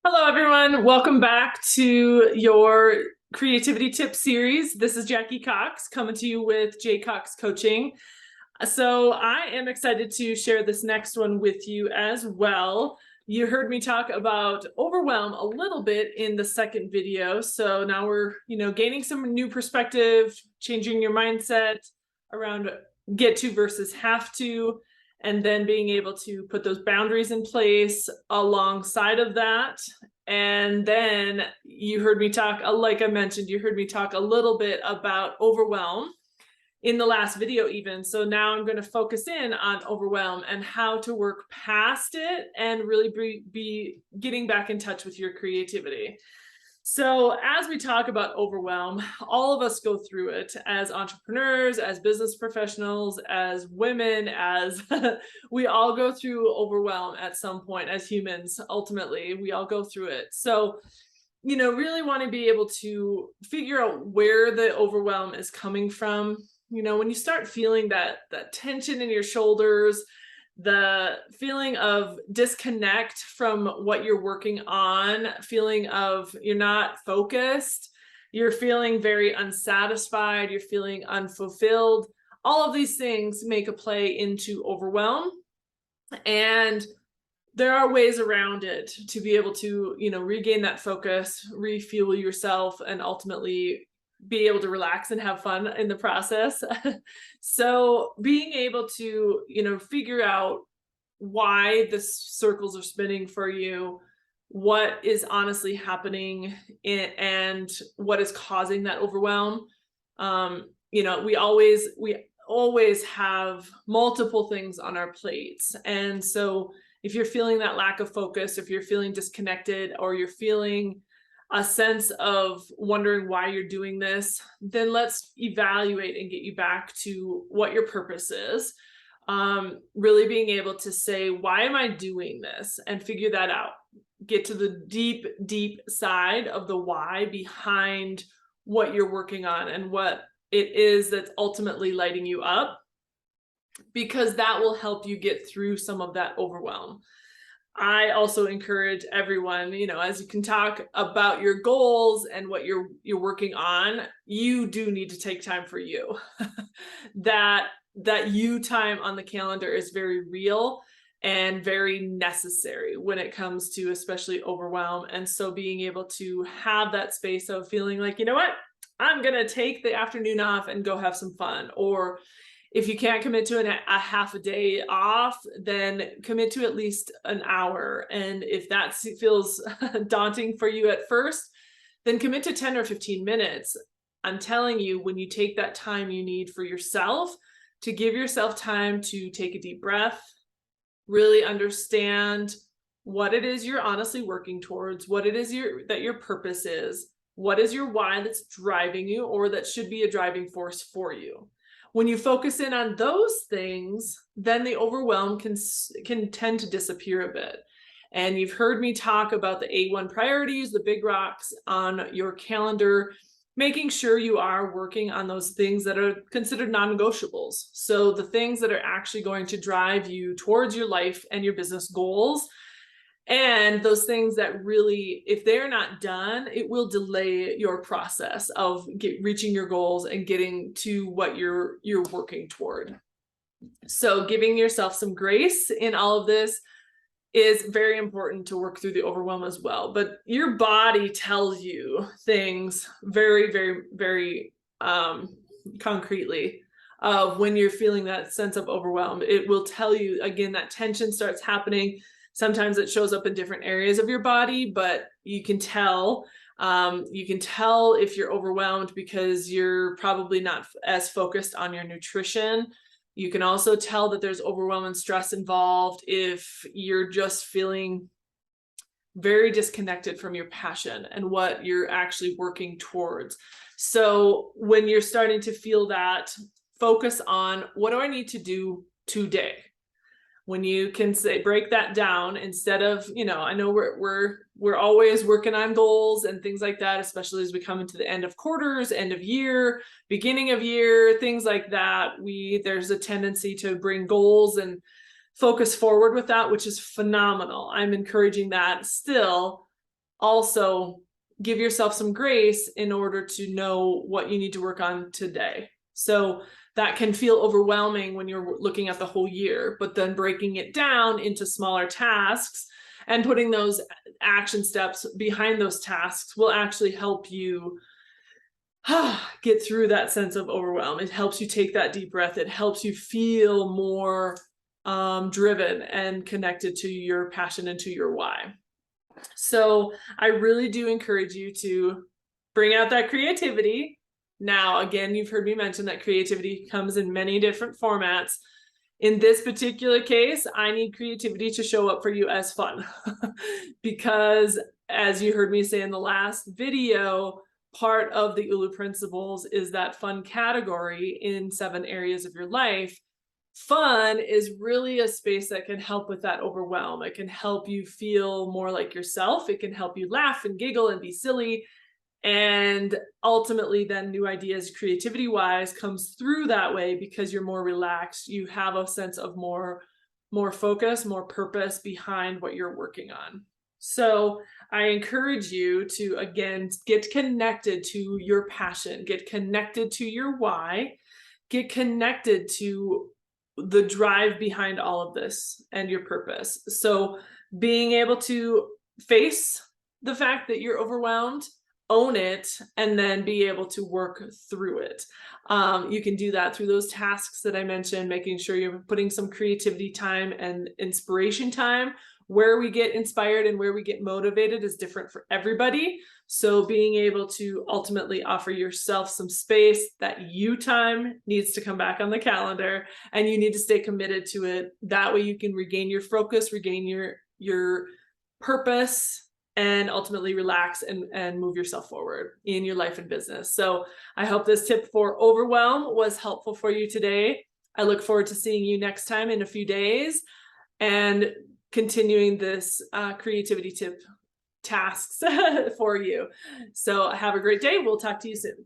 Hello, everyone. Welcome back to your creativity tip series. This is Jacki Cox coming to you with Jacki Cox Coaching. So I am excited to share this next one with you as well. You heard me talk about overwhelm a little bit in the second video. So now we're, gaining some new perspective, changing your mindset around get to versus have to, and then being able to put those boundaries in place alongside of that. And then you heard me talk, like I mentioned, you heard me talk a little bit about overwhelm in the last video even. So now I'm going to focus in on overwhelm and how to work past it and really be getting back in touch with your creativity. So as we talk about overwhelm, all of us go through it as entrepreneurs, as business professionals, as women, as we all go through overwhelm at some point as humans. Ultimately, we all go through it. So, really want to be able to figure out where the overwhelm is coming from. When you start feeling that tension in your shoulders, the feeling of disconnect from what you're working on, feeling of you're not focused, you're feeling very unsatisfied, you're feeling unfulfilled, all of these things make a play into overwhelm. And there are ways around it to be able to, regain that focus, refuel yourself, and ultimately be able to relax and have fun in the process. So being able to, figure out why the circles are spinning for you, what is honestly happening and what is causing that overwhelm. We always have multiple things on our plates. And so if you're feeling that lack of focus, if you're feeling disconnected, or you're feeling a sense of wondering why you're doing this, then let's evaluate and get you back to what your purpose is. Really being able to say, why am I doing this? And figure that out. Get to the deep, deep side of the why behind what you're working on and what it is that's ultimately lighting you up, because that will help you get through some of that overwhelm. I also encourage everyone, as you can talk about your goals and what you're working on, you do need to take time for you. that you time on the calendar is very real and very necessary when it comes to especially overwhelm. And so being able to have that space of feeling like, what, I'm going to take the afternoon off and go have some fun. Or if you can't commit to a half a day off, then commit to at least an hour. And if that feels daunting for you at first, then commit to 10 or 15 minutes. I'm telling you, when you take that time you need for yourself, to give yourself time to take a deep breath, really understand what it is you're honestly working towards, what it is that your purpose is, what is your why that's driving you, or that should be a driving force for you. When you focus in on those things, then the overwhelm can tend to disappear a bit. And you've heard me talk about the A1 priorities, the big rocks on your calendar, making sure you are working on those things that are considered non-negotiables. So the things that are actually going to drive you towards your life and your business goals. And those things that really, if they're not done, it will delay your process of reaching your goals and getting to what you're working toward. So giving yourself some grace in all of this is very important to work through the overwhelm as well. But your body tells you things very, very, very concretely. When you're feeling that sense of overwhelm, it will tell you, again, that tension starts happening. Sometimes it shows up in different areas of your body, but you can tell. You can tell if you're overwhelmed because you're probably not as focused on your nutrition. You can also tell that there's overwhelm and stress involved if you're just feeling very disconnected from your passion and what you're actually working towards. So when you're starting to feel that, focus on, what do I need to do today? When you can say, break that down, instead of, I know we're always working on goals and things like that, especially as we come into the end of quarters, end of year, beginning of year, things like that. There's a tendency to bring goals and focus forward with that, which is phenomenal. I'm encouraging that still. also give yourself some grace in order to know what you need to work on today. So that can feel overwhelming when you're looking at the whole year, but then breaking it down into smaller tasks and putting those action steps behind those tasks will actually help you get through that sense of overwhelm. It helps you take that deep breath. It helps you feel more driven and connected to your passion and to your why. So I really do encourage you to bring out that creativity. Now, again, you've heard me mention that creativity comes in many different formats. In this particular case, I need creativity to show up for you as fun because, as you heard me say in the last video, part of the ULU principles is that fun category in 7 areas of your life. Fun is really a space that can help with that overwhelm. It can help you feel more like yourself. It can help you laugh and giggle and be silly. And ultimately, then new ideas, creativity wise, comes through that way because you're more relaxed. You have a sense of more focus, more purpose behind what you're working on. So I encourage you to, again, get connected to your passion, get connected to your why, get connected to the drive behind all of this and your purpose. So being able to face the fact that you're overwhelmed, own it, and then be able to work through it. You can do that through those tasks that I mentioned, making sure you're putting some creativity time and inspiration time. Where we get inspired and where we get motivated is different for everybody. So being able to ultimately offer yourself some space, that you time needs to come back on the calendar, and you need to stay committed to it. That way you can regain your focus, regain your purpose, and ultimately relax and move yourself forward in your life and business. So I hope this tip for overwhelm was helpful for you today. I look forward to seeing you next time in a few days and continuing this creativity tip tasks for you. So have a great day. We'll talk to you soon.